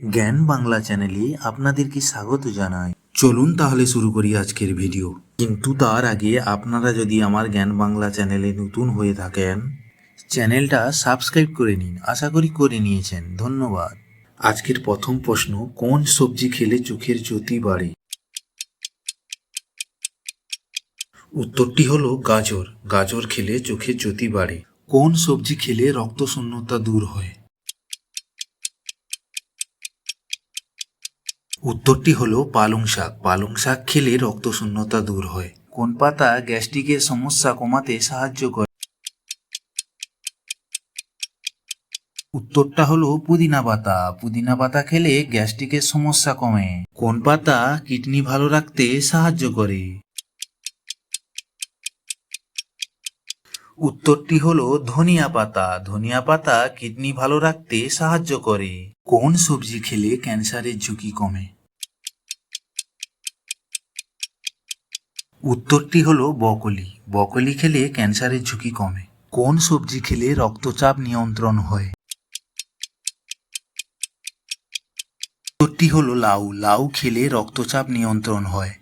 জ্ঞান বাংলা চ্যানেলে আপনাদেরকে স্বাগত জানাই। চলুন তাহলে শুরু করি আজকের ভিডিও। কিন্তু তার আগে আপনারা যদি আমার জ্ঞান বাংলা চ্যানেলে নতুন হয়ে থাকেন, চ্যানেলটা সাবস্ক্রাইব করে নিন। আশা করি করে নিয়েছেন। ধন্যবাদ। আজকের প্রথম প্রশ্ন, কোন সবজি খেলে চোখের জ্যোতি বাড়ে? উত্তরটি হলো গাজর। গাজর খেলে চোখের জ্যোতি বাড়ে। কোন সবজি খেলে রক্তশূন্যতা দূর হয়? উত্তরটি হলো পালং শাক। পালং শাক খেলে রক্তশূন্যতা দূর হয়। কোন পাতা গ্যাস্ট্রিকের সমস্যা কমাতে সাহায্য করে? উত্তরটা হলো পুদিনা পাতা। পুদিনা পাতা খেলে গ্যাস্ট্রিকের সমস্যা কমে। কোন পাতা কিডনি ভালো রাখতে সাহায্য করে? উত্তরটি হলো ধনিয়া পাতা। ধনিয়া পাতা কিডনি ভালো রাখতে সাহায্য করে। কোন সবজি খেলে ক্যান্সারের ঝুঁকি কমে? উত্তরটি হলো ব্রকলি। ব্রকলি খেলে ক্যান্সারের ঝুঁকি কমে। কোন সবজি খেলে রক্তচাপ নিয়ন্ত্রণ হয়? উত্তরটি হলো লাউ। লাউ খেলে রক্তচাপ নিয়ন্ত্রণ হয়।